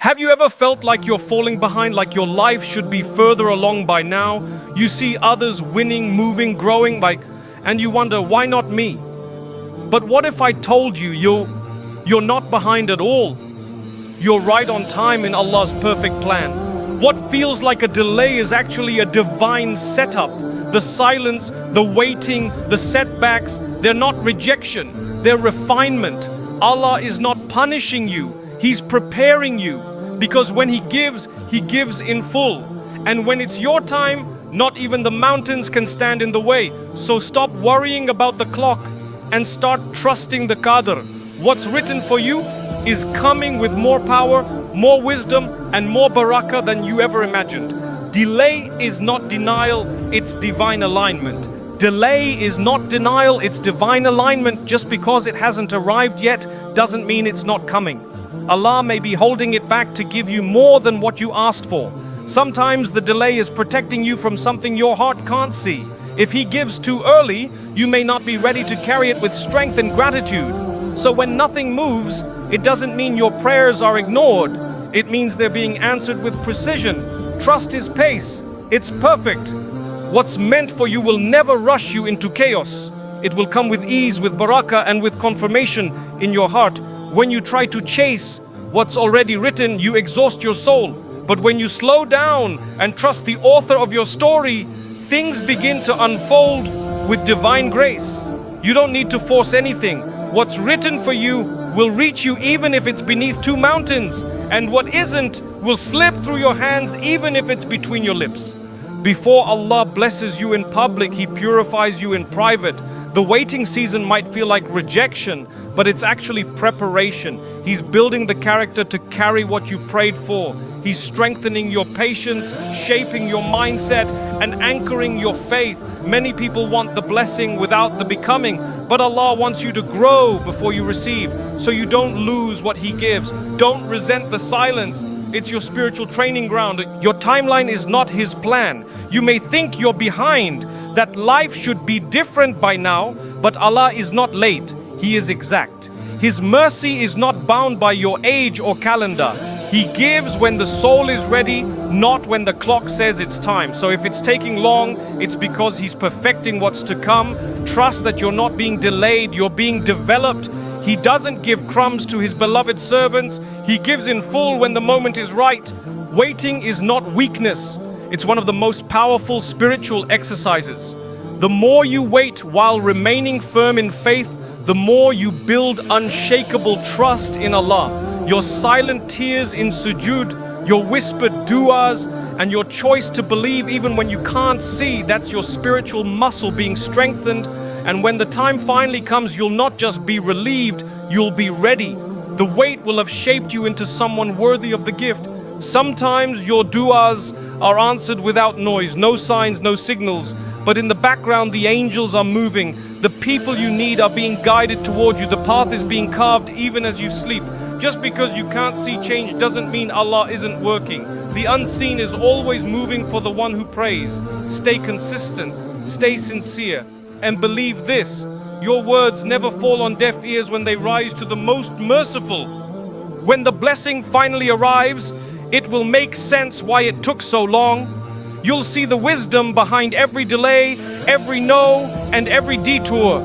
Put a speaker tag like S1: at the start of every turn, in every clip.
S1: Have you ever felt like you're falling behind, like your life should be further along by now? You see others winning, moving, growing, and you wonder, why not me? But what if I told you you're not behind at all? You're right on time in Allah's perfect plan. What feels like a delay is actually a divine setup. The silence, the waiting, the setbacks, they're not rejection, they're refinement. Allah is not punishing you, He's preparing you. Because when He gives in full. And when it's your time, not even the mountains can stand in the way. So stop worrying about the clock and start trusting the Qadr. What's written for you is coming with more power, more wisdom, and more barakah than you ever imagined. Delay is not denial, it's divine alignment. Delay is not denial, it's divine alignment. Just because it hasn't arrived yet doesn't mean it's not coming. Allah may be holding it back to give you more than what you asked for. Sometimes the delay is protecting you from something your heart can't see. If He gives too early, you may not be ready to carry it with strength and gratitude. So when nothing moves, it doesn't mean your prayers are ignored. It means they're being answered with precision. Trust His pace. It's perfect. What's meant for you will never rush you into chaos. It will come with ease, with barakah, and with confirmation in your heart. When you try to chase what's already written, you exhaust your soul. But when you slow down and trust the author of your story, things begin to unfold with divine grace. You don't need to force anything. What's written for you will reach you even if it's beneath two mountains. And what isn't will slip through your hands even if it's between your lips. Before Allah blesses you in public, He purifies you in private. The waiting season might feel like rejection, but it's actually preparation. He's building the character to carry what you prayed for. He's strengthening your patience, shaping your mindset, and anchoring your faith. Many people want the blessing without the becoming, but Allah wants you to grow before you receive, so you don't lose what He gives. Don't resent the silence. It's your spiritual training ground. Your timeline is not His plan. You may think you're behind, that life should be different by now, but Allah is not late. He is exact. His mercy is not bound by your age or calendar. He gives when the soul is ready, not when the clock says it's time. So if it's taking long, it's because He's perfecting what's to come. Trust that you're not being delayed, you're being developed. He doesn't give crumbs to His beloved servants. He gives in full when the moment is right. Waiting is not weakness. It's one of the most powerful spiritual exercises. The more you wait while remaining firm in faith, the more you build unshakable trust in Allah. Your silent tears in sujood, your whispered du'as, and your choice to believe even when you can't see, that's your spiritual muscle being strengthened. And when the time finally comes, you'll not just be relieved, you'll be ready. The wait will have shaped you into someone worthy of the gift. Sometimes your du'as are answered without noise, no signs, no signals. But in the background, the angels are moving. The people you need are being guided toward you. The path is being carved even as you sleep. Just because you can't see change doesn't mean Allah isn't working. The unseen is always moving for the one who prays. Stay consistent, stay sincere, and believe this: your words never fall on deaf ears when they rise to the most merciful. When the blessing finally arrives, it will make sense why it took so long. You'll see the wisdom behind every delay, every no, and every detour.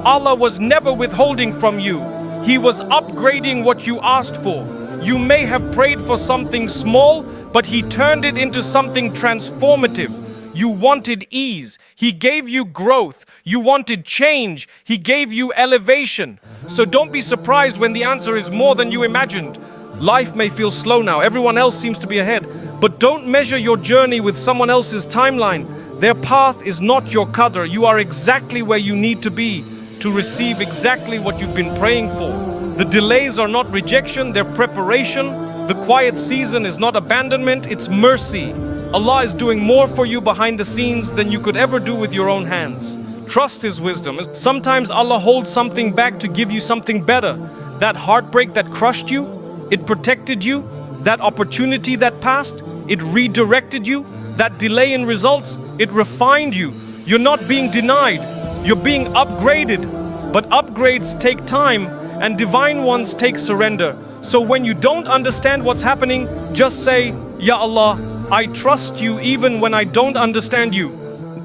S1: Allah was never withholding from you. He was upgrading what you asked for. You may have prayed for something small, but He turned it into something transformative. You wanted ease, He gave you growth. You wanted change, He gave you elevation. So don't be surprised when the answer is more than you imagined. Life may feel slow now, everyone else seems to be ahead, but don't measure your journey with someone else's timeline. Their path is not your qadr. You are exactly where you need to be to receive exactly what you've been praying for. The delays are not rejection, they're preparation. The quiet season is not abandonment, it's mercy. Allah is doing more for you behind the scenes than you could ever do with your own hands. Trust His wisdom. Sometimes Allah holds something back to give you something better. That heartbreak that crushed you, it protected you. That opportunity that passed, it redirected you. That delay in results, it refined you. You're not being denied, you're being upgraded. But upgrades take time, and divine ones take surrender. So when you don't understand what's happening, just say, Ya Allah, I trust you even when I don't understand you.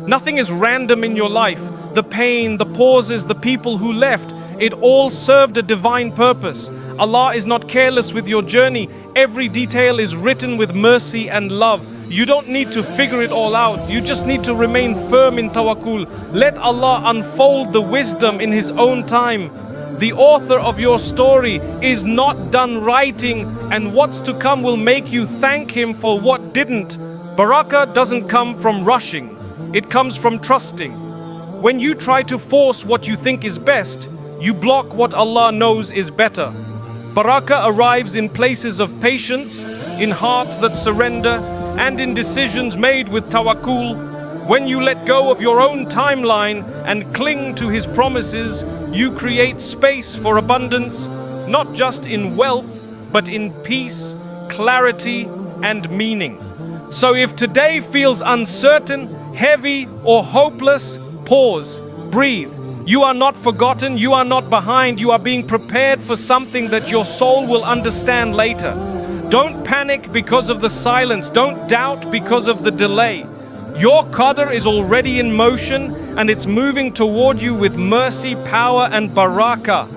S1: Nothing is random in your life. The pain, the pauses, the people who left, it all served a divine purpose. Allah is not careless with your journey. Every detail is written with mercy and love. You don't need to figure it all out. You just need to remain firm in tawakkul. Let Allah unfold the wisdom in His own time. The author of your story is not done writing, and what's to come will make you thank Him for what didn't. Barakah doesn't come from rushing. It comes from trusting. When you try to force what you think is best, you block what Allah knows is better. Barakah arrives in places of patience, in hearts that surrender, and in decisions made with tawakkul. When you let go of your own timeline and cling to His promises, you create space for abundance, not just in wealth, but in peace, clarity, and meaning. So if today feels uncertain, heavy, or hopeless, pause, breathe. You are not forgotten, you are not behind, you are being prepared for something that your soul will understand later. Don't panic because of the silence, don't doubt because of the delay. Your Qadr is already in motion and it's moving toward you with mercy, power and barakah.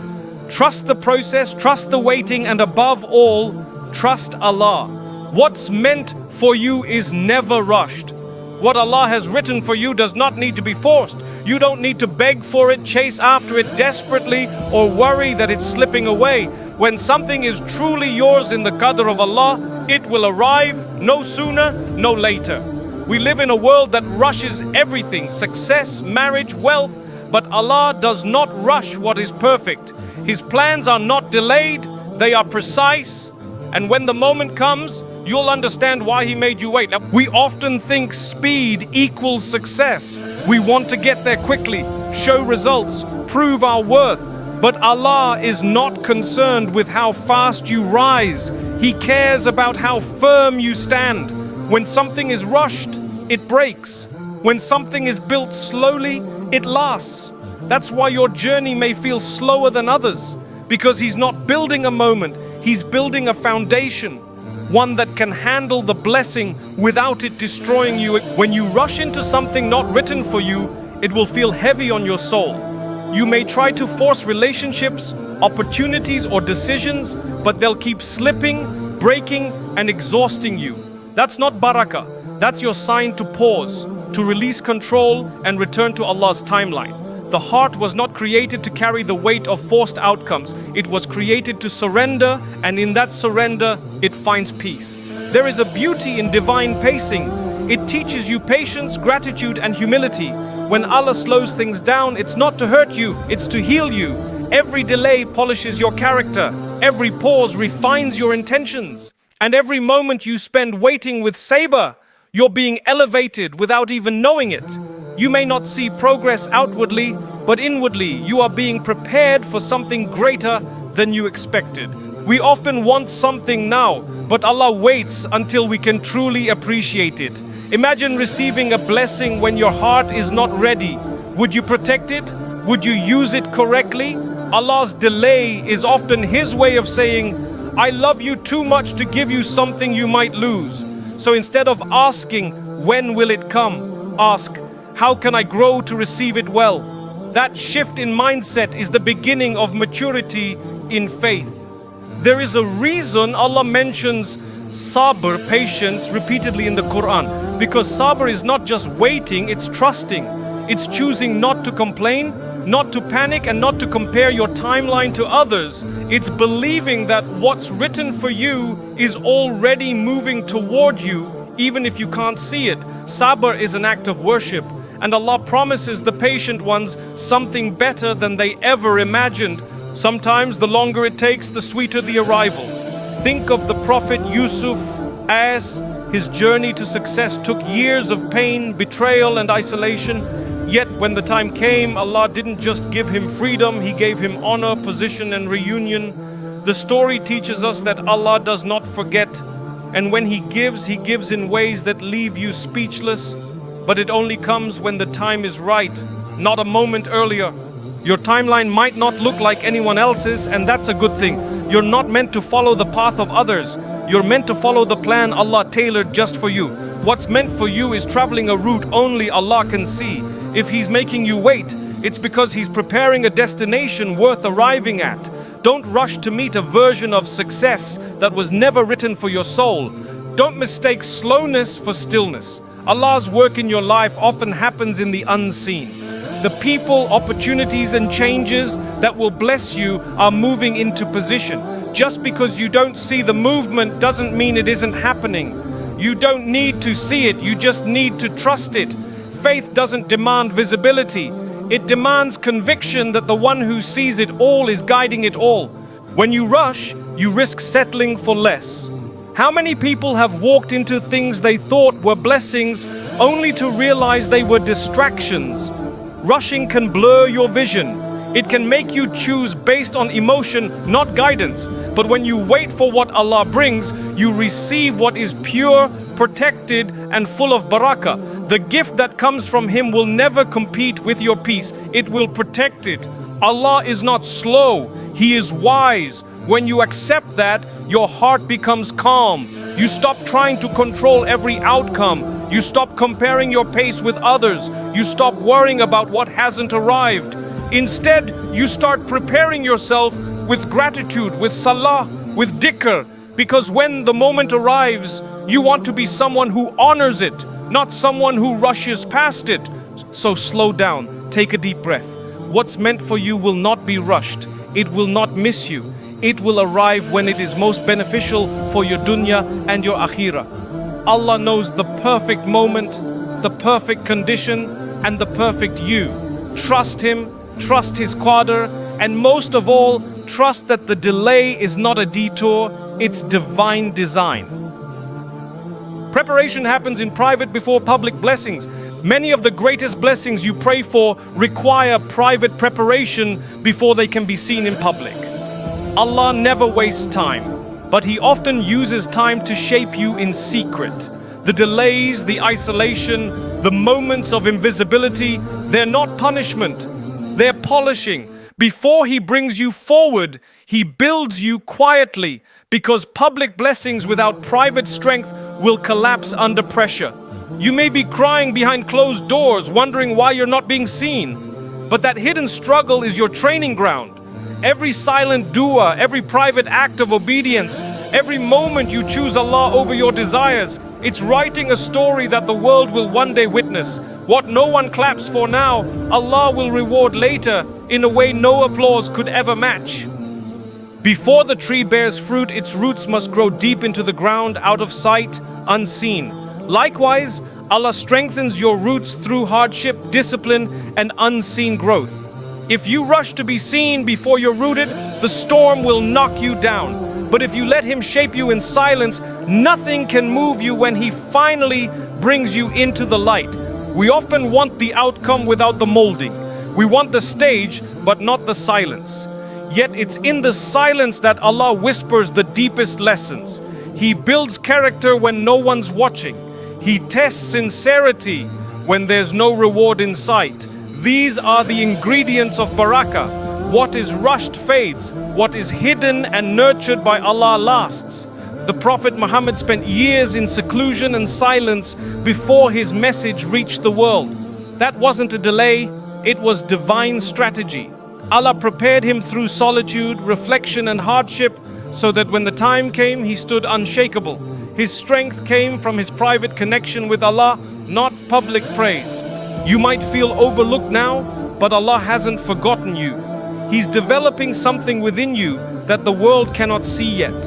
S1: Trust the process, trust the waiting, and above all, trust Allah. What's meant for you is never rushed. What Allah has written for you does not need to be forced. You don't need to beg for it, chase after it desperately, or worry that it's slipping away. When something is truly yours in the Qadr of Allah, it will arrive no sooner, no later. We live in a world that rushes everything, success, marriage, wealth, but Allah does not rush what is perfect. His plans are not delayed, they are precise, and when the moment comes, you'll understand why He made you wait. Now, we often think speed equals success. We want to get there quickly, show results, prove our worth. But Allah is not concerned with how fast you rise. He cares about how firm you stand. When something is rushed, it breaks. When something is built slowly, it lasts. That's why your journey may feel slower than others, because He's not building a moment, He's building a foundation, one that can handle the blessing without it destroying you. When you rush into something not written for you, it will feel heavy on your soul. You may try to force relationships, opportunities, or decisions, but they'll keep slipping, breaking, and exhausting you. That's not barakah. That's your sign to pause, to release control, and return to Allah's timeline. The heart was not created to carry the weight of forced outcomes. It was created to surrender, and in that surrender, it finds peace. There is a beauty in divine pacing. It teaches you patience, gratitude, and humility. When Allah slows things down, it's not to hurt you, it's to heal you. Every delay polishes your character. Every pause refines your intentions. And every moment you spend waiting with sabr, you're being elevated without even knowing it. You may not see progress outwardly, but inwardly you are being prepared for something greater than you expected. We often want something now, but Allah waits until we can truly appreciate it. Imagine receiving a blessing when your heart is not ready. Would you protect it? Would you use it correctly? Allah's delay is often His way of saying, I love you too much to give you something you might lose. So instead of asking, when will it come? Ask, how can I grow to receive it well? That shift in mindset is the beginning of maturity in faith. There is a reason Allah mentions sabr, patience, repeatedly in the Quran. Because sabr is not just waiting, it's trusting. It's choosing not to complain, not to panic, and not to compare your timeline to others. It's believing that what's written for you is already moving toward you, even if you can't see it. Sabr is an act of worship, and Allah promises the patient ones something better than they ever imagined. Sometimes the longer it takes, the sweeter the arrival. Think of the Prophet Yusuf, as his journey to success took years of pain, betrayal, and isolation. Yet when the time came, Allah didn't just give him freedom, He gave him honor, position, and reunion. The story teaches us that Allah does not forget, and when He gives in ways that leave you speechless. But it only comes when the time is right, not a moment earlier. Your timeline might not look like anyone else's, and that's a good thing. You're not meant to follow the path of others. You're meant to follow the plan Allah tailored just for you. What's meant for you is traveling a route only Allah can see. If He's making you wait, it's because He's preparing a destination worth arriving at. Don't rush to meet a version of success that was never written for your soul. Don't mistake slowness for stillness. Allah's work in your life often happens in the unseen. The people, opportunities, and changes that will bless you are moving into position. Just because you don't see the movement doesn't mean it isn't happening. You don't need to see it, you just need to trust it. Faith doesn't demand visibility. It demands conviction that the one who sees it all is guiding it all. When you rush, you risk settling for less. How many people have walked into things they thought were blessings only to realize they were distractions? Rushing can blur your vision. It can make you choose based on emotion, not guidance. But when you wait for what Allah brings, you receive what is pure, protected, and full of barakah. The gift that comes from Him will never compete with your peace. It will protect it. Allah is not slow. He is wise. When you accept that, your heart becomes calm. You stop trying to control every outcome. You stop comparing your pace with others. You stop worrying about what hasn't arrived. Instead, you start preparing yourself with gratitude, with salah, with dhikr. Because when the moment arrives, you want to be someone who honors it, not someone who rushes past it. So slow down, take a deep breath. What's meant for you will not be rushed. It will not miss you. It will arrive when it is most beneficial for your dunya and your akhirah. Allah knows the perfect moment, the perfect condition, and the perfect you. Trust Him, trust His Qadr, and most of all, trust that the delay is not a detour, it's divine design. Preparation happens in private before public blessings. Many of the greatest blessings you pray for require private preparation before they can be seen in public. Allah never wastes time, but He often uses time to shape you in secret. The delays, the isolation, the moments of invisibility, they're not punishment, they're polishing. Before He brings you forward, He builds you quietly, because public blessings without private strength will collapse under pressure. You may be crying behind closed doors, wondering why you're not being seen, but that hidden struggle is your training ground. Every silent dua, every private act of obedience, every moment you choose Allah over your desires, it's writing a story that the world will one day witness. What no one claps for now, Allah will reward later in a way no applause could ever match. Before the tree bears fruit, its roots must grow deep into the ground, out of sight, unseen. Likewise, Allah strengthens your roots through hardship, discipline, and unseen growth. If you rush to be seen before you're rooted, the storm will knock you down. But if you let Him shape you in silence, nothing can move you when He finally brings you into the light. We often want the outcome without the molding. We want the stage, but not the silence. Yet it's in the silence that Allah whispers the deepest lessons. He builds character when no one's watching. He tests sincerity when there's no reward in sight. These are the ingredients of barakah. What is rushed fades. What is hidden and nurtured by Allah lasts. The Prophet Muhammad spent years in seclusion and silence before his message reached the world. That wasn't a delay, it was divine strategy. Allah prepared him through solitude, reflection, and hardship so that when the time came, he stood unshakable. His strength came from his private connection with Allah, not public praise. You might feel overlooked now, but Allah hasn't forgotten you. He's developing something within you that the world cannot see yet.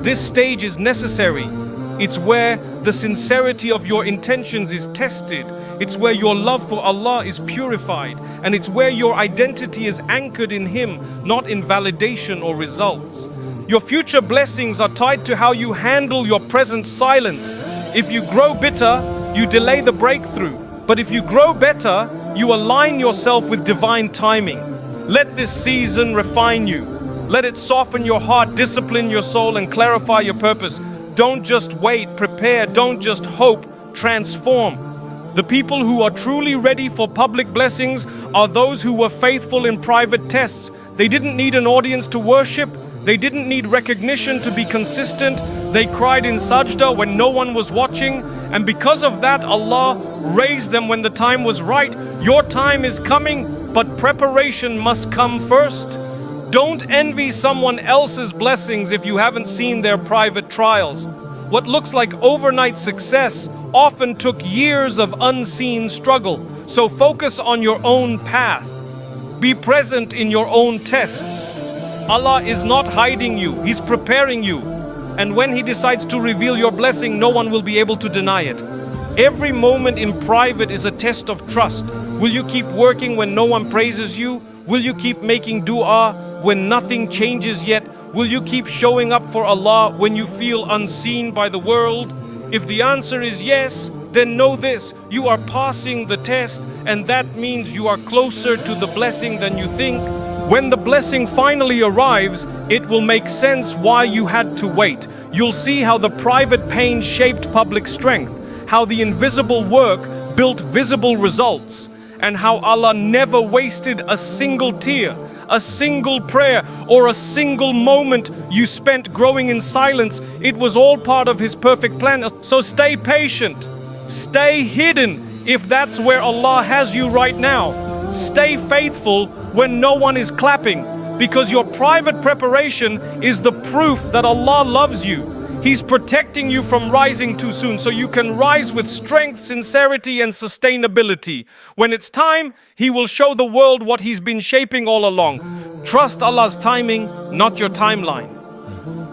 S1: This stage is necessary. It's where the sincerity of your intentions is tested. It's where your love for Allah is purified. And it's where your identity is anchored in Him, not in validation or results. Your future blessings are tied to how you handle your present silence. If you grow bitter, you delay the breakthrough. But if you grow better, you align yourself with divine timing. Let this season refine you. Let it soften your heart, discipline your soul, and clarify your purpose. Don't just wait, prepare. Don't just hope, transform. The people who are truly ready for public blessings are those who were faithful in private tests. They didn't need an audience to worship. They didn't need recognition to be consistent. They cried in sajda when no one was watching. And because of that, Allah raised them when the time was right. Your time is coming, but preparation must come first. Don't envy someone else's blessings if you haven't seen their private trials. What looks like overnight success often took years of unseen struggle. So focus on your own path. Be present in your own tests. Allah is not hiding you, He's preparing you. And when He decides to reveal your blessing, no one will be able to deny it. Every moment in private is a test of trust. Will you keep working when no one praises you? Will you keep making dua when nothing changes yet? Will you keep showing up for Allah when you feel unseen by the world? If the answer is yes, then know this: you are passing the test, and that means you are closer to the blessing than you think. When the blessing finally arrives, it will make sense why you had to wait. You'll see how the private pain shaped public strength, how the invisible work built visible results, and how Allah never wasted a single tear, a single prayer, or a single moment you spent growing in silence. It was all part of His perfect plan. So stay patient, stay hidden if that's where Allah has you right now. Stay faithful when no one is clapping, because your private preparation is the proof that Allah loves you. He's protecting you from rising too soon so you can rise with strength, sincerity, and sustainability. When it's time, He will show the world what He's been shaping all along. Trust Allah's timing, not your timeline.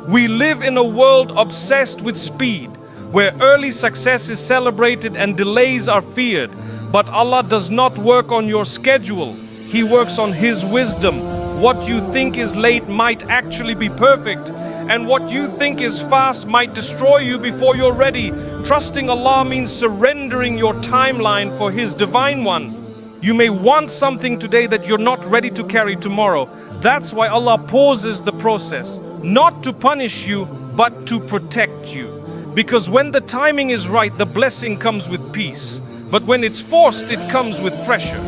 S1: We live in a world obsessed with speed, where early success is celebrated and delays are feared. But Allah does not work on your schedule. He works on His wisdom. What you think is late might actually be perfect, and what you think is fast might destroy you before you're ready. Trusting Allah means surrendering your timeline for His divine one. You may want something today that you're not ready to carry tomorrow. That's why Allah pauses the process, not to punish you, but to protect you. Because when the timing is right, the blessing comes with peace. But when it's forced, it comes with pressure.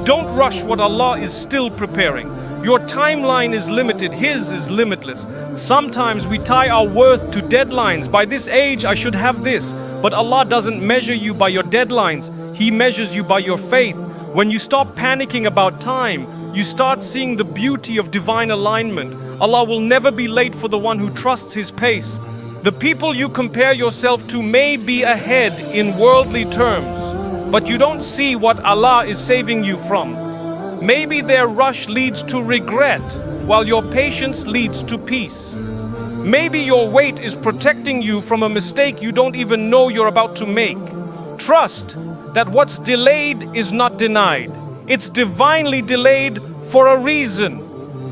S1: Don't rush what Allah is still preparing. Your timeline is limited, His is limitless. Sometimes we tie our worth to deadlines. By this age, I should have this. But Allah doesn't measure you by your deadlines. He measures you by your faith. When you stop panicking about time, you start seeing the beauty of divine alignment. Allah will never be late for the one who trusts His pace. The people you compare yourself to may be ahead in worldly terms, but you don't see what Allah is saving you from. Maybe their rush leads to regret, while your patience leads to peace. Maybe your wait is protecting you from a mistake you don't even know you're about to make. Trust that what's delayed is not denied. It's divinely delayed for a reason.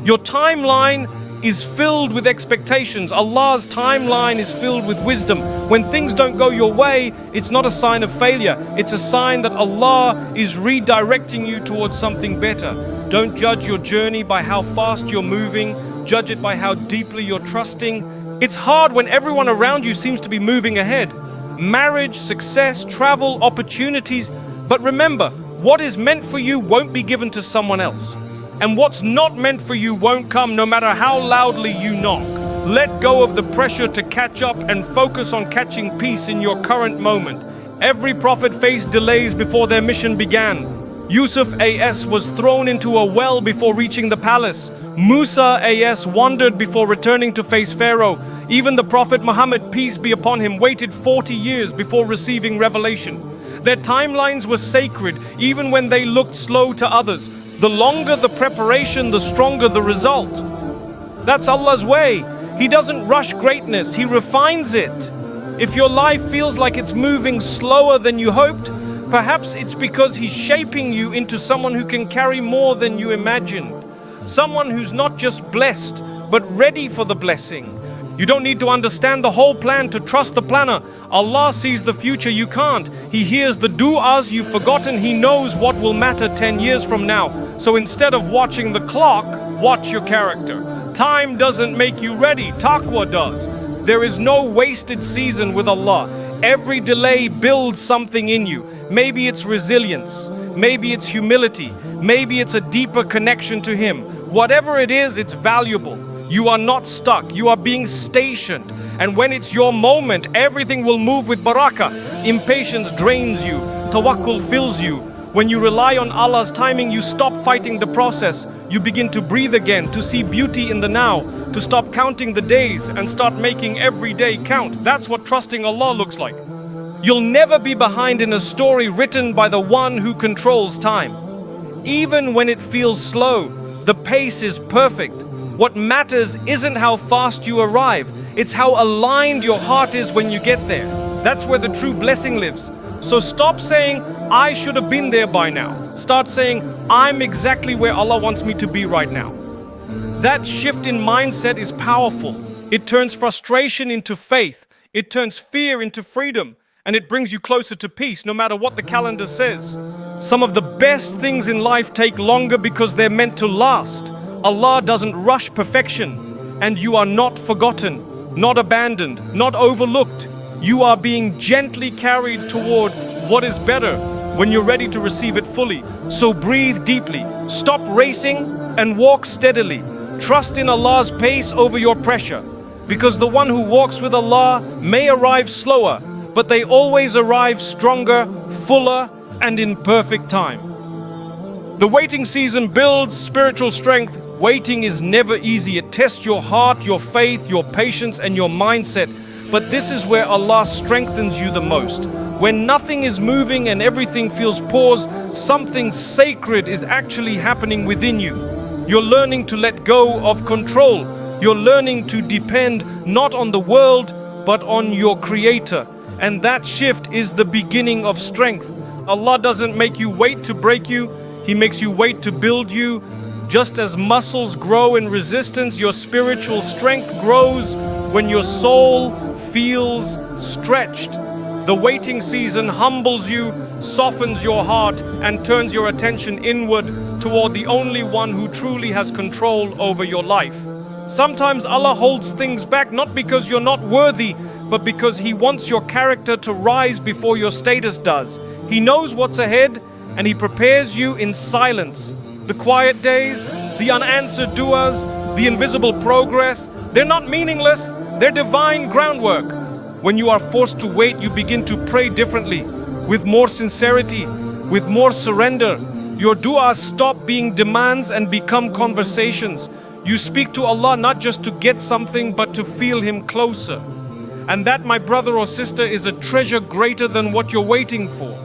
S1: Your timeline is filled with expectations. Allah's timeline is filled with wisdom. When things don't go your way, it's not a sign of failure. It's a sign that Allah is redirecting you towards something better. Don't judge your journey by how fast you're moving. Judge it by how deeply you're trusting. It's hard when everyone around you seems to be moving ahead. Marriage, success, travel, opportunities. But remember, what is meant for you won't be given to someone else. And what's not meant for you won't come no matter how loudly you knock. Let go of the pressure to catch up and focus on catching peace in your current moment. Every prophet faced delays before their mission began. Yusuf A.S. was thrown into a well before reaching the palace. Musa A.S. wandered before returning to face Pharaoh. Even the Prophet Muhammad, peace be upon him, waited 40 years before receiving revelation. Their timelines were sacred, even when they looked slow to others. The longer the preparation, the stronger the result. That's Allah's way. He doesn't rush greatness, He refines it. If your life feels like it's moving slower than you hoped, perhaps it's because He's shaping you into someone who can carry more than you imagined. Someone who's not just blessed, but ready for the blessing. You don't need to understand the whole plan to trust the planner. Allah sees the future you can't. He hears the du'as you've forgotten. He knows what will matter 10 years from now. So instead of watching the clock, watch your character. Time doesn't make you ready, taqwa does. There is no wasted season with Allah. Every delay builds something in you. Maybe it's resilience, maybe it's humility, maybe it's a deeper connection to Him. Whatever it is, it's valuable. You are not stuck, you are being stationed. And when it's your moment, everything will move with barakah. Impatience drains you, tawakkul fills you. When you rely on Allah's timing, you stop fighting the process. You begin to breathe again, to see beauty in the now, to stop counting the days and start making every day count. That's what trusting Allah looks like. You'll never be behind in a story written by the one who controls time. Even when it feels slow, the pace is perfect. What matters isn't how fast you arrive, it's how aligned your heart is when you get there. That's where the true blessing lives. So stop saying, I should have been there by now. Start saying, I'm exactly where Allah wants me to be right now. That shift in mindset is powerful. It turns frustration into faith. It turns fear into freedom. And it brings you closer to peace, no matter what the calendar says. Some of the best things in life take longer because they're meant to last. Allah doesn't rush perfection. And you are not forgotten, not abandoned, not overlooked. You are being gently carried toward what is better when you're ready to receive it fully. So breathe deeply, stop racing and walk steadily. Trust in Allah's pace over your pressure. Because the one who walks with Allah may arrive slower, but they always arrive stronger, fuller, and in perfect time. The waiting season builds spiritual strength. Waiting is never easy. It tests your heart, your faith, your patience, and your mindset. But this is where Allah strengthens you the most. When nothing is moving and everything feels paused, something sacred is actually happening within you. You're learning to let go of control. You're learning to depend not on the world, but on your Creator. And that shift is the beginning of strength. Allah doesn't make you wait to break you. He makes you wait to build you. Just as muscles grow in resistance, your spiritual strength grows when your soul feels stretched. The waiting season humbles you, softens your heart, and turns your attention inward toward the only one who truly has control over your life. Sometimes Allah holds things back not because you're not worthy, but because He wants your character to rise before your status does. He knows what's ahead, and He prepares you in silence. The quiet days, the unanswered du'as, the invisible progress, they're not meaningless, they're divine groundwork. When you are forced to wait, you begin to pray differently, with more sincerity, with more surrender. Your du'as stop being demands and become conversations. You speak to Allah not just to get something, but to feel Him closer. And that, my brother or sister, is a treasure greater than what you're waiting for.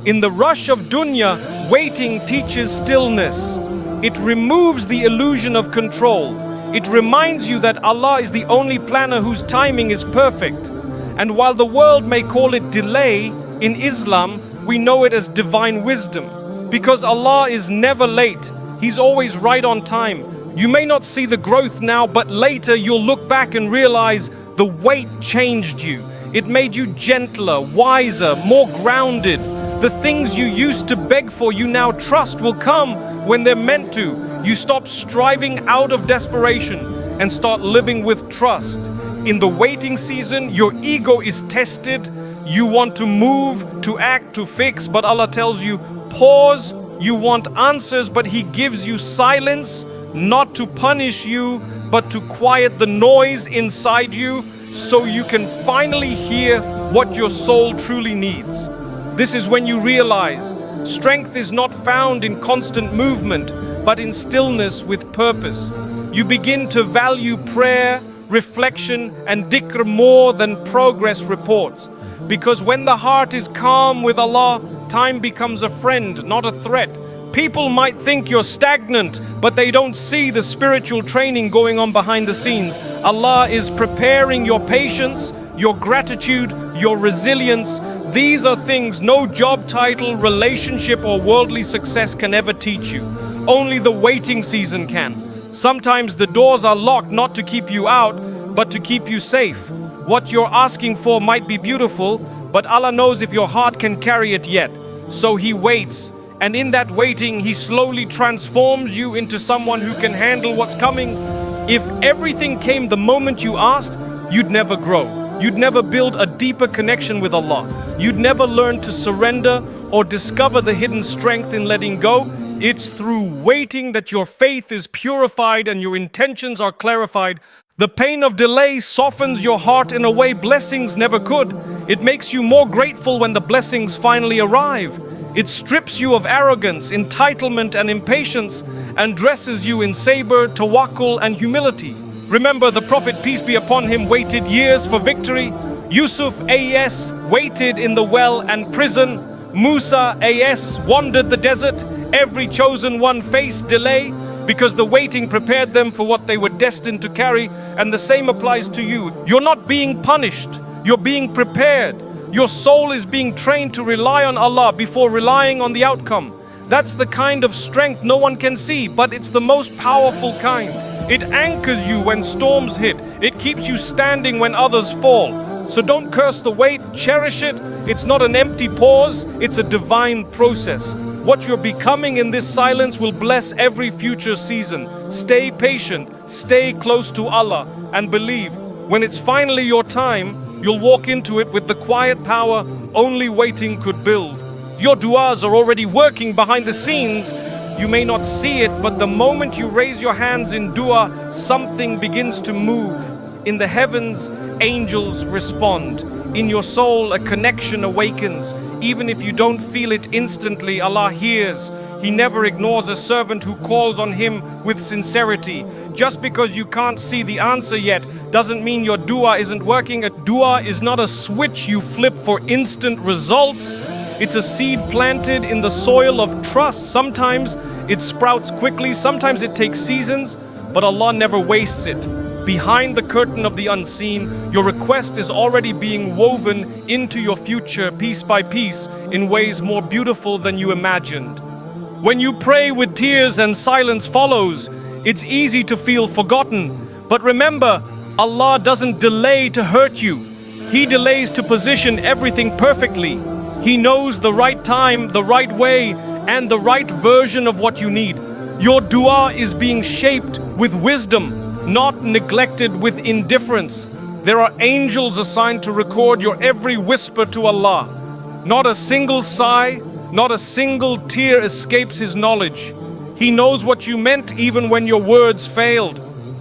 S1: In the rush of dunya, waiting teaches stillness. It removes the illusion of control. It reminds you that Allah is the only planner whose timing is perfect. And while the world may call it delay, in Islam, we know it as divine wisdom. Because Allah is never late. He's always right on time. You may not see the growth now, but later you'll look back and realize the wait changed you. It made you gentler, wiser, more grounded. The things you used to beg for, you now trust will come when they're meant to. You stop striving out of desperation and start living with trust. In the waiting season, your ego is tested. You want to move, to act, to fix, but Allah tells you, pause. You want answers, but He gives you silence, not to punish you, but to quiet the noise inside you so you can finally hear what your soul truly needs. This is when you realize strength is not found in constant movement, but in stillness with purpose. You begin to value prayer, reflection, and dhikr more than progress reports. Because when the heart is calm with Allah, time becomes a friend, not a threat. People might think you're stagnant, but they don't see the spiritual training going on behind the scenes. Allah is preparing your patience, your gratitude, your resilience. These are things no job title, relationship, or worldly success can ever teach you. Only the waiting season can. Sometimes the doors are locked not to keep you out, but to keep you safe. What you're asking for might be beautiful, but Allah knows if your heart can carry it yet. So He waits, and in that waiting, He slowly transforms you into someone who can handle what's coming. If everything came the moment you asked, you'd never grow. You'd never build a deeper connection with Allah. You'd never learn to surrender or discover the hidden strength in letting go. It's through waiting that your faith is purified and your intentions are clarified. The pain of delay softens your heart in a way blessings never could. It makes you more grateful when the blessings finally arrive. It strips you of arrogance, entitlement, and impatience, and dresses you in sabr, tawakkul, and humility. Remember, the Prophet, peace be upon him, waited years for victory. Yusuf A.S. waited in the well and prison. Musa A.S. wandered the desert. Every chosen one faced delay because the waiting prepared them for what they were destined to carry. And the same applies to you. You're not being punished. You're being prepared. Your soul is being trained to rely on Allah before relying on the outcome. That's the kind of strength no one can see, but it's the most powerful kind. It anchors you when storms hit. It keeps you standing when others fall. So don't curse the wait, cherish it. It's not an empty pause, it's a divine process. What you're becoming in this silence will bless every future season. Stay patient, stay close to Allah, and believe, when it's finally your time, you'll walk into it with the quiet power only waiting could build. Your du'as are already working behind the scenes. You may not see it, but the moment you raise your hands in dua, something begins to move. In the heavens, angels respond. In your soul, a connection awakens. Even if you don't feel it instantly, Allah hears. He never ignores a servant who calls on Him with sincerity. Just because you can't see the answer yet doesn't mean your dua isn't working. A dua is not a switch you flip for instant results. It's a seed planted in the soil of trust. Sometimes it sprouts quickly, sometimes it takes seasons, but Allah never wastes it. Behind the curtain of the unseen, your request is already being woven into your future piece by piece in ways more beautiful than you imagined. When you pray with tears and silence follows, it's easy to feel forgotten. But remember, Allah doesn't delay to hurt you. He delays to position everything perfectly. He knows the right time, the right way, and the right version of what you need. Your dua is being shaped with wisdom, not neglected with indifference. There are angels assigned to record your every whisper to Allah. Not a single sigh, not a single tear escapes His knowledge. He knows what you meant even when your words failed.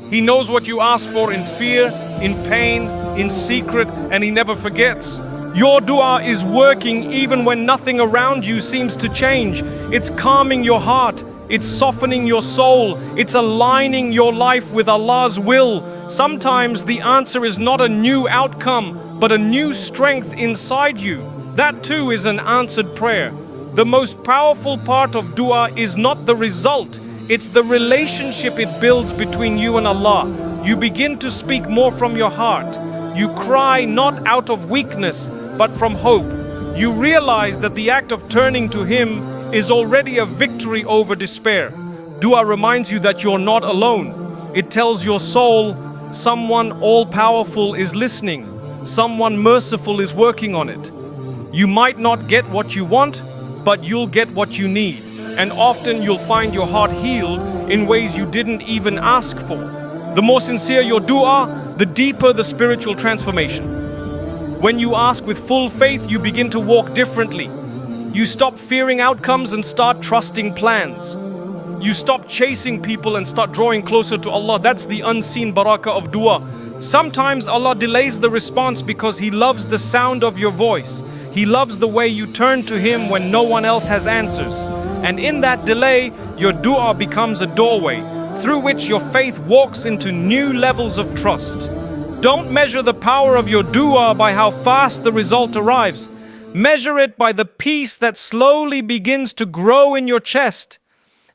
S1: He knows what you asked for in fear, in pain, in secret, and He never forgets. Your dua is working even when nothing around you seems to change. It's calming your heart. It's softening your soul. It's aligning your life with Allah's will. Sometimes the answer is not a new outcome, but a new strength inside you. That too is an answered prayer. The most powerful part of dua is not the result. It's the relationship it builds between you and Allah. You begin to speak more from your heart. You cry not out of weakness, but from hope. You realize that the act of turning to Him is already a victory over despair. Dua reminds you that you're not alone. It tells your soul, someone all-powerful is listening. Someone merciful is working on it. You might not get what you want, but you'll get what you need. And often you'll find your heart healed in ways you didn't even ask for. The more sincere your dua, the deeper the spiritual transformation. When you ask with full faith, you begin to walk differently. You stop fearing outcomes and start trusting plans. You stop chasing people and start drawing closer to Allah. That's the unseen barakah of dua. Sometimes Allah delays the response because He loves the sound of your voice. He loves the way you turn to Him when no one else has answers. And in that delay, your dua becomes a doorway through which your faith walks into new levels of trust. Don't measure the power of your dua by how fast the result arrives. Measure it by the peace that slowly begins to grow in your chest.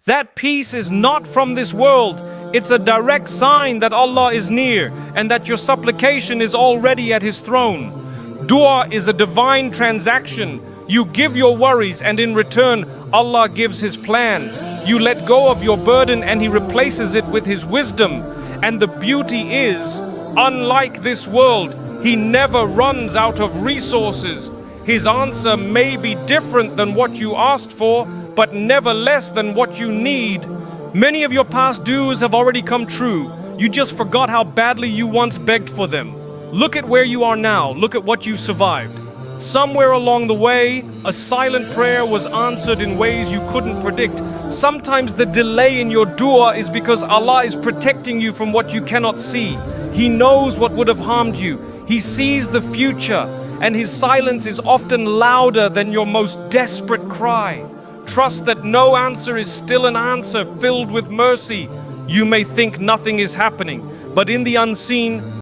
S1: That peace is not from this world. It's a direct sign that Allah is near and that your supplication is already at His throne. Dua is a divine transaction. You give your worries and in return, Allah gives His plan. You let go of your burden and He replaces it with His wisdom. And the beauty is, unlike this world, He never runs out of resources. His answer may be different than what you asked for, but never less than what you need. Many of your past dues have already come true. You just forgot how badly you once begged for them. Look at where you are now. Look at what you survived. Somewhere along the way, a silent prayer was answered in ways you couldn't predict. Sometimes the delay in your dua is because Allah is protecting you from what you cannot see. He knows what would have harmed you. He sees the future, and His silence is often louder than your most desperate cry. Trust that no answer is still an answer filled with mercy. You may think nothing is happening, but in the unseen,